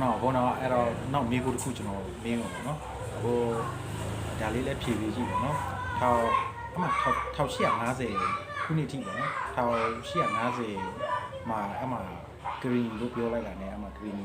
နော်ဘောနော်အဲ့တော့နောက်မိကိုတစ်ခုကျွန်တော်မင်းပါနော်ဟိုဒါလေးလည်းဖြည့်ပေးကြည့်ပါနော်1850ခုနှစ်ထိပါနော်1850မှာအမှ green လို့ပြောလိုက်တာနဲ့အမှ green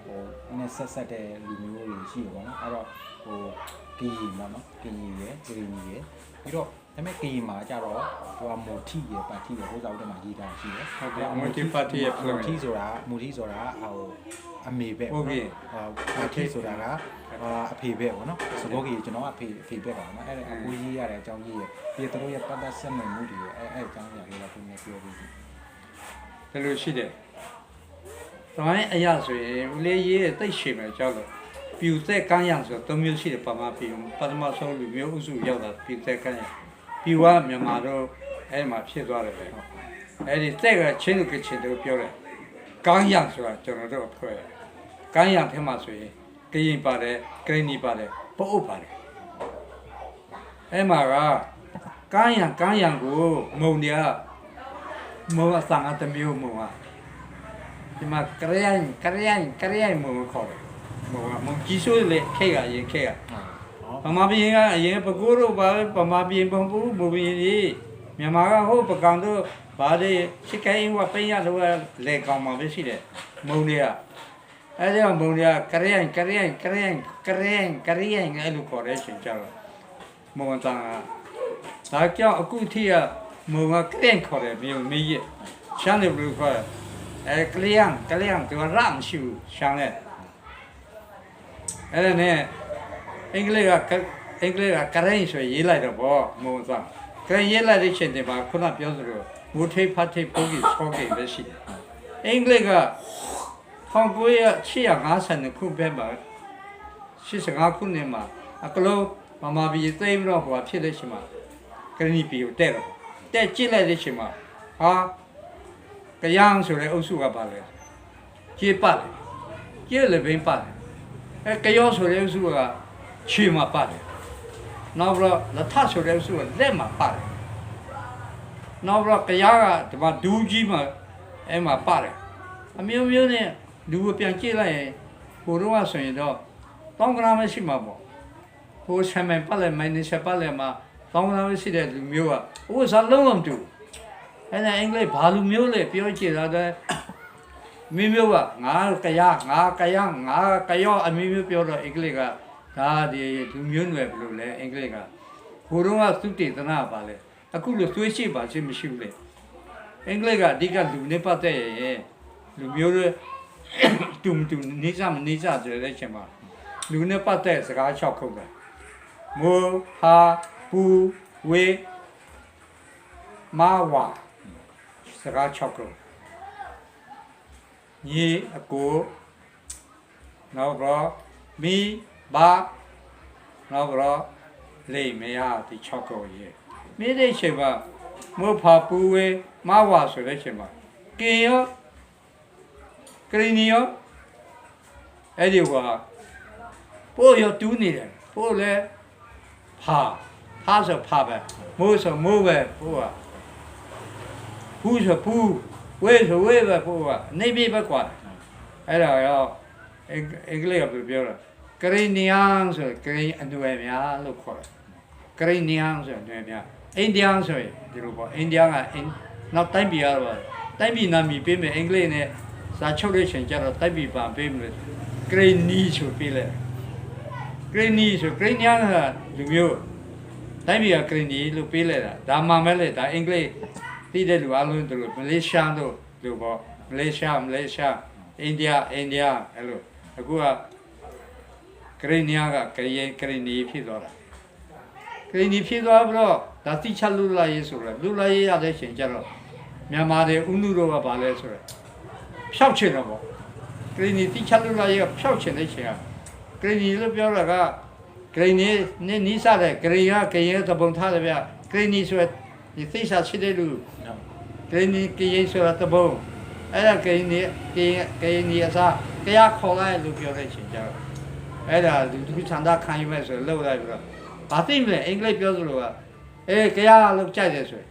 ဟိုနည်းဆက်တဲ့လူမျိုးတွေရှိတယ်ပေါ့နော်အဲ့တော့ဟိုကီမှာနော်ကီရယ် green ရယ်ပြီးတော့ဒါပေမဲ့ကီမှာကြတော့ဟိုမိုတီရယ်ပါတီရယ်ဟိုစာအုပ်ထဲမှာရေးထားရှိတယ်ဟုတ်ကဲ့မိုတီပါတီရယ်မိုတီဆိုတာဟိုအမေပဲဟုတ်ကဲ့ပါတီဆိုတာကအဖေပဲပေါ့နော်စကောကြီးကျွန်တော်အဖေပဲပါနော်အဲ့ဒါအကိုရေးရတဲ့အကြောင်းကြီးရယ်ပြီးတော့တို့ရဲ့ပတ်သက်ဆက်နွယ်မှုတွေအဲ့အကြောင်းအရာလေးတော့သူနဲ့ပြောပြီးဘယ်လိုရှိတယ်။ဒါနဲ့အရာဆိုရင်ဦးလေးရေးတိတ်ရှိမယ်ကြောက်လို့ပြူသက်ကန်းရံဆို3မျိုးရှိတယ်ပါမပြူပထမဆုံးလူမျိုးဥစုရောက်တာပြူသက်ကန်းရံပြူကမြန်မာတော့အဲ့မှာဖြစ်သွားတယ်ပဲ။အဲ့ဒီသက်ကချင်းလူကချင်းတို့ပြောတယ်။ကန်းရံဆိုတာကျွန်တော်တို့ဖွဲ့တယ်။ကန်းရံထဲမှာဆိုရင်ကရင်ပါတယ်ကရင်နီပါတယ်ပုတ်ပါတယ်။အဲ့မှာကကန်းရံကိုမုံတွေကမုံအစံအတမျိုးမုံကဒီမှာကရယန်မုံခေါ်တယ်မုံကြီးဆိုးလေခေကရင်ခေကပမာပြင်းကအရင်ပကိုးတို့ပါပမာပြင်းပုံပူမူပြီးမြန်မာကဟိုပကံတို့ဘာတွေရှိကိုင်းဝပိန်ရလို့လေကောင်မှာပဲရှိတယ်မုံတွေကအဲဒါမုံတွေကကရယန်အဲ့လိုခေါ်တဲ့ရှင်ကြတော့မုံတန်ဒါကြောင့်အခုထိကမုံကကရယန်ခေါ်တယ်မြို့မေးရရှမ်းတယ်ဘယ်လိုခေါ်ကလျံသူကရမ်းရှိရှမ်းလေအဲ့ဒါနဲ့အင်္ဂလိပ်ကကရင်ဆိုရေးလိုက်တော့ဗောမုံစားကရင်ရေးလိုက်တဲ့ချိန်တည်းမှာခုနပြောသလိုမူထိတ်ဖတ်ထိတ်ပိုးကြီးဆောကိပဲရှိတယ်အင်္ဂလိပ်က1950ခုပဲမှာ85ခုနှစ်မှာအကလုံးမမဘီသိမ်းပြီးတော့ဟိုဖြစ်တဲ့ချိန်မှာကရင်ပြည်ကိုတဲ့တော့တဲ့ကြည့်လိုက်တဲ့ချိန်မှာဟာကရန်ဆိုတဲ့အုပ်စုကပါလေကျေးပတ်ကျေးလည်းပင်ပတ်ကရောဆိုတဲ့အုပ်စုကခြေမှာပတ်နောက်တော့လက်ထဆိုတဲ့အုပ်စုကလက်မှာပတ်နောက်တော့ကရကဒီမှာဒူးကြီးမှာအဲ့မှာပတ်အမျိုးမျိုးနဲ့လူကိုပြန်ကြည့်လိုက်ရင်ဟိုတော့ဆိုရင်တော့တောင်းကရာမရှိမှာပေါ့ဟိုဆမ်မန်ပတ်လည်းမိုင်းနေချက်ပတ်လည်းမှာတောင်းကရာမရှိတဲ့လူမျိုးကဟိုစားလုံးလုံးတူအဲ့ဒါအင်္ဂလိပ်ဘာလူမျိုးလဲပြောကြည့်တာတဲ့မိမျိုးကငါကရအမိမျိုးပြောတော့အင်္ဂလိပ်ကဒါဒီလူမျိုးတွေဘယ်လိုလဲအင်္ဂလိပ်ကဟိုတော့ကသုတေသနပါလဲအခုလိုသွေးရှိပါချင်းမရှိဘူးလေအင်္ဂလိပ်ကအဓိကလူနေပတ်တဲ့ရဲ့လူမျိုးတွေတူနေကြမနေကြတဲ့ချိန်မှာလူနေပတ်တဲ့စကား6ခုပဲမိုးဟာပူဝေမာဝါစကား6ခုညီအကိုနောက်တော့မီဘာနောက်တော့လေမရဒီ6ခုရေမိတဲ့ချိန်မှာမိုးဖာပူဝေမာဝါဆိုတဲ့ချိန်မှာကင်ရောကရင်နီရောအဲ့ဒီကပို့ရတူးနေတယ်ပို့လဲဖာဆိုဖာပဲမိုးဆိုမိုးပဲပို့ကဖူးဆိုဖူးဝေးဆိုဝေးပဲပို့ကနေပြီပဲကွာအဲ့ဒါရောအင်္ဂလိပ်ကပြောတာကရင်နီယန်ဆိုကရင်အနွယ်များလို့ခေါ်တယ်ကရင်နီယန်ဆိုအနွယ်များအိန္ဒိယန်ဆိုရင်ဒီလိုပေါ့အိန္ဒိယကနောက်တိုင်းပြည်ကတော့တိုင်းပြည်နာမည်ပေးမယ်အင်္ဂလိပ်နဲ့စာချုပ်တဲ့ချိန်ကျတော့တိုက်ပြည်ပံပေးမလို့ဂရိနီဆိုပေးလိုက်ဂရိနီဆိုဂရိနီယာကလူမျိုးတိုက်ပြည်ကဂရိနီလို့ပေးလိုက်တာဒါမှမဲလေဒါအင်္ဂလိပ်သိတဲ့လူအလုံးတို့မလေးရှားတို့လူပေါ့မလေးရှားအိန္ဒိယအဲ့လိုအခုကဂရိနီယာကဂရိနီဖြစ်သွားတာဂရိနီဖြစ်သွားပြီးတော့ဒါတိချလူလာရေးဆိုတော့လူလာရေးရတဲ့ချိန်ကျတော့မြန်မာတွေဥနုတို့ကပါလဲဆိုတော့ဖြောက်ချင်တော့ဗောဂရိနီတိချလူလာရေးကဖြောက်ချင်တဲ့ချိန်ကဂရိနီလို့ပြောတာကဂရိနီနဲ့နီးစားတဲ့ဂရိကကရင်သဘုံထားတယ်ဗျဂရိနီဆိုဒီသိစားရှိတဲ့လူဂရိနီကရင်ဆိုတာသဘုံအဲ့ဒါဂရိနီအစားတရားခေါ်လိုက်လို့ပြောတဲ့ချိန်ကျတော့အဲ့ဒါသူချန်တာခံယူမဲ့ဆိုလောက်လိုက်ပြီးတော့ဘာသိမလဲအင်္ဂလိပ်ပြောသလိုကတရားလောက်ကြိုက်တယ်ဆို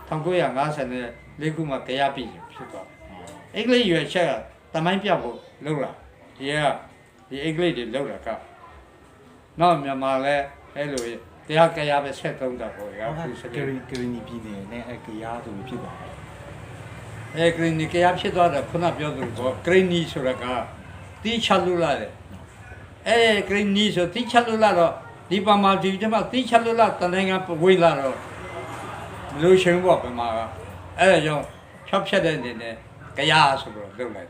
1954ခုမှာတရားပြည်ဖြစ်သွားတယ်အင်္ဂလိပ်ရွယ်ချက်ကတမိုင်းပြောက်ဖို့လုပ်လာ ဒီအင်္ဂလိပ်တွေလောက်တာကနောက်မြန်မာလဲအဲ့လိုတရားကြရပဲ73တာပေါ့ရာခုစ ကရီနီပြည်နယ်နဲ့ကရဆိုပြီးဖြစ်သွားတယ် ကရီနီကြရဖြစ်သွားတယ်ခုနပြောသလိုပေါ့ကရီနီဆိုတာကတီးချလို့လာတယ်ကရီနီဆိုတီးချလို့လာတော့ဒီပမာဒီမှာတီးချလို့လာတန်တိုင်းကဝေးလာတော့မလို့ရှင်ပေါ့ပမာကအဲ့ဒါကြောင့်ဖြောက်ဖြတ်တဲ့အနေနဲ့ကြရဆိုတော့လုပ်လိုက်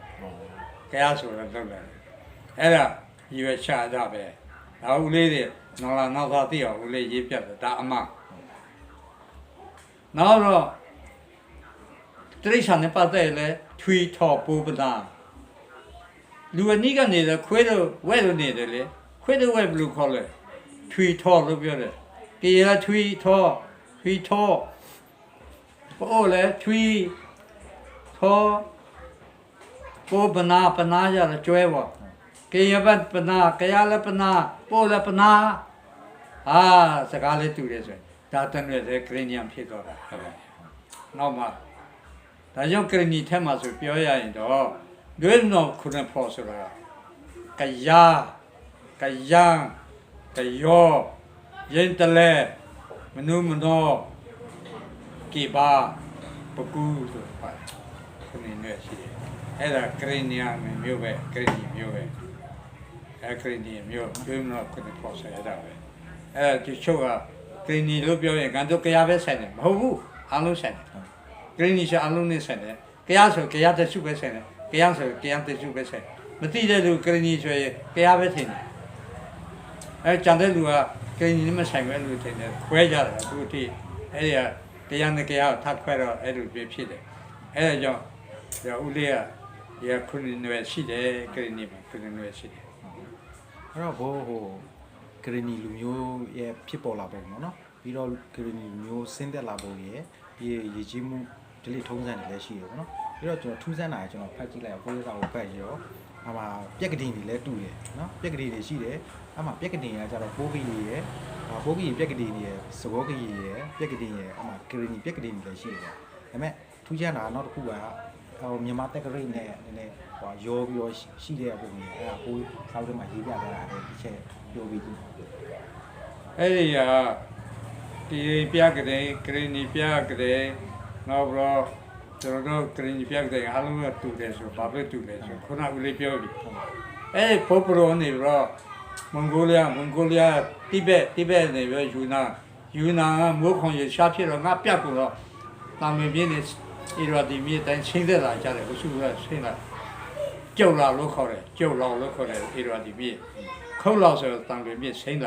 ကြရဆိုတော့လုပ်လိုက်အဲ့ဒါရွေးချတာပဲဒါဦးလေးတွေနော်လာနောက်သားသိအောင်ဦးလေးရေးပြတယ်ဒါအမနောက်တော့တိရစ္ဆာန်နဲ့ပတ်သက်လဲထွီထော်ပူပဒါလူအနိကနေလဲခွေးတော့ဝဲလို့နေတယ်လေခွေးတော့ဝဲဘယ်လိုခေါ်လဲထွီထော်လို့ပြောတယ်ကြေရထွီထော်ပို့လဲထွီထော်ပို့ပနာရလဲကျွဲပေါ့ကြေရပတ်ပနာကြရလဲပနာပို့လဲပနာစကားလေးတူတယ်ဆိုရင်ဒါတန်ရတဲ့ဂရင်းညံဖြစ်တော့တာဟုတ်ကဲ့နောက်မှဒါကြောင့်ဂရင်းနီထဲမှာဆိုပြောရရင်တော့လွဲနော်ခုနဖော်ဆိုတာကရယောရင်တလဲမနုမနောကေပါပကူဆိုပါခုနေနေရှိတယ်အဲ့ဒါဂရင်းညံမျိုးပဲဂရင်းနီမျိုးပဲဂရင်းနီမျိုးလွဲနော်ခုနဖော်ဆိုရတာပဲဒီချုပ်ကဂရင်းနီလို့ပြောရင်ကန်တော့ကြရပဲဆိုင်တယ်မဟုတ်ဘူးအလုံးဆိုင်တယ်ဂရင်းနီဆိုအလုံးနဲ့ဆိုင်တယ်ကြရဆိုကြရတဲ့စုပဲဆိုင်တယ်ကြရဆိုကြရတဲ့စုပဲဆိုင်မသိတဲ့လူဂရင်းနီဆိုရင်ကြရပဲထင်တယ်ကြံတဲ့လူကဂရင်းနီမဆိုင်ပဲလို့ထင်တယ်ခွဲကြတယ်အခုထိအဲ့ဒီကကြရနဲ့ကြရထပ်ခွဲတော့အဲ့လိုဖြစ်တယ်အဲ့ဒါကြောင့်ဦးလေးကဒီခုနှစ်နွယ်ရှိတယ်ဂရင်းနီမှာခုနှစ်နွယ်ရှိတယ်အဲ့တော့ဘောဂရနီလူမျိုးရဲ့ဖြစ်ပေါ်လာပုံပေါ့နော်ပြီးတော့ဂရနီလူမျိုးဆင်းသက်လာပုံရဲ့ဒီရည်ကြီးမှုဒီလေးထုံးစံတွေလည်းရှိရပေါ့နော်ပြီးတော့ကျွန်တော်ထူးဆန်းတာကျွန်တော်ဖတ်ကြည့်လိုက်ပိုးရစာကိုဖတ်ရတော့အမှပြက်ကတိတွေလည်းတူတယ်နော်ပြက်ကတိတွေရှိတယ်အမှပြက်ကတိကကျတော့ပိုးကကြီးရဲ့ပိုးကကြီးပြက်ကတိတွေရဲ့စကောကကြီးရဲ့ပြက်ကတိရဲ့အမှဂရနီပြက်ကတိတွေလည်းရှိတယ်ဒါပေမဲ့ထူးခြားတာနောက်တစ်ခုကမြန်မာတက်ကရိတ်နဲ့နည်းနည်းရောပြီးတော့ရှိတဲ့ပုံကြီးအဲ့ဒါပိုးစောက်ထဲမှာရေးပြထားတာလည်းတစ်ချက်ပြောပြီးပြီအဲ့ဒီဒီပြကတဲ့ဂရနီပြကတဲ့နောက်တော့ကျွန်တော်တို့ဂရနီပြကတဲ့အလုံးကတူတယ်ဆိုဘာပဲတူလဲဆိုခုနကလေးပြောပြီအဲ့ပိုပရိုနေတော့မွန်ဂိုလီးယားတိဘက်နေပြီးယူနန်ကမိုးခွန်ရရှားဖြစ်တော့ငါပြတ်ကုန်တော့တာမင်ပြင်းနေဣရဒီမြေတိုင်းချင်းသက်လာကြတယ်အခုကချင်းလာကျုပ်လာလို့ခေါ်တယ်ကျုပ်လောင်လို့ခေါ်တယ်ဣရဒီမြေခုတ်လောက်ဆိုတံတွေမြေချင်း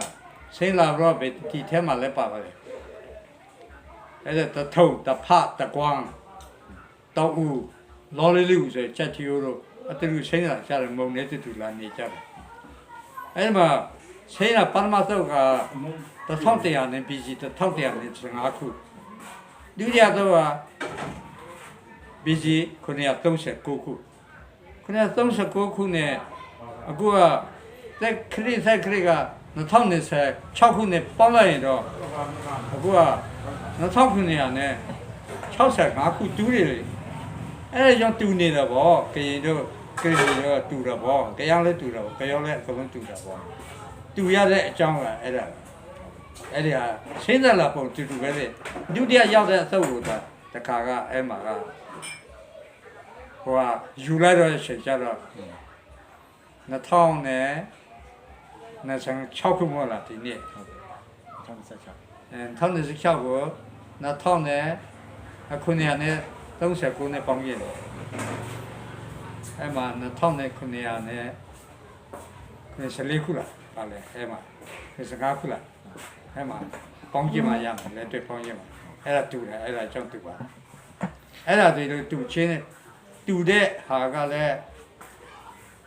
လာတော့ဒီထဲမှာလည်းပါပါတယ်အဲ့ဒါတထုံတဖတကွမ်းတောက်ဦးလော်လေးလေးဆိုချက်ချီရိုးအတူတူချင်းလာကြတယ်မုံနဲ့တူလာနေကြတယ်အဲ့မှာချင်းလာပထမဆုံးက1100နဲ့ BC 1155ခုဒုတိယတော့က BC 939ခု939ခုနဲ့အခုကသက်ခရစ်က2026ခုနဲ့ပေါင်းလိုက်ရင်တော့အခုက2900နဲ့65ခုတူးတယ်လေအဲ့ဒါကြောင့်တူနေတယ်ဗောကရင်တို့ကရင်တို့တူတယ်ဗောကြရောင်းလည်းတူတယ်ဗောကြရောင်းလည်းအကုန်လုံးတူတယ်ဗောတူရတဲ့အကြောင်းကအဲ့ဒါဟာရှင်းသက်လာပုံတူပဲလေဒုတိယရောက်တဲ့အသုတ်ကိုတခါကအဲ့မှာကဟိုကယူလိုက်တော့ချိန်ကြတော့2000နဲ့26ခုမှလာဒီနေ့2016ကို2000နဲ့အခုနေနဲ့39နဲ့ပေါင်းရတယ်အဲ့မှာ2000နဲ့900နဲ့14ခုလားပါလေအဲ့မှာ15ခုလားအဲ့မှာပေါင်းကြည့်မှရမယ်လက်တွေ့ပေါင်းကြည့်မှအဲ့ဒါတူတယ်အဲ့ဒါကြောင့်တူပါအဲ့ဒါတွေတူချင်းတူတဲ့ဟာကလည်း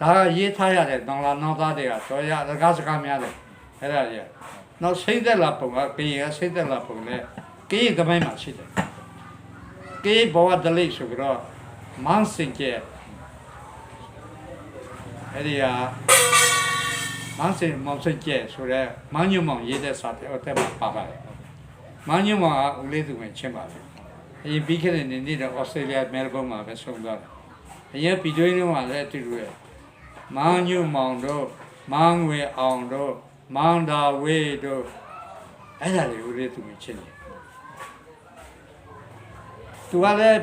ဒါရေးထားရတယ်တောင်လာနောက်သားတွေကတော်ရစကားများတယ်အဲ့ဒါကြီးနောက်စိတ်သက်လာပုံကကေရစိတ်သက်လာပုံနဲ့ကေရကမိုင်းမှာရှိတယ်ကေဘောဒလိဆိုတော့မန်းစင်ကျဲအဲ့ဒီမန်းစင်ကျဲဆိုတော့မန်းညုံမောင်ရေးတဲ့စာတဲ့အဲ့မှာပါပါတယ်မန်းညုံမောင်ကဦးလေးသူဝင်ချင်းပါတယ်အရင်ပြီးခဲ့တဲ့နေ့တော့ဩစတြေးလျမဲလ်ဘုန်းမှာပဲဆုံးသွားတယ်အရင်ပြီးတွင်းလုံးကလည်းတူတူရဲ့ မောင်ညွမောင်တို့မောင်ငွေအောင်တို့မောင်သာဝေးတို့အဲ့ဒါတွေကိုလေသူချစ်တယ်သူကလည်း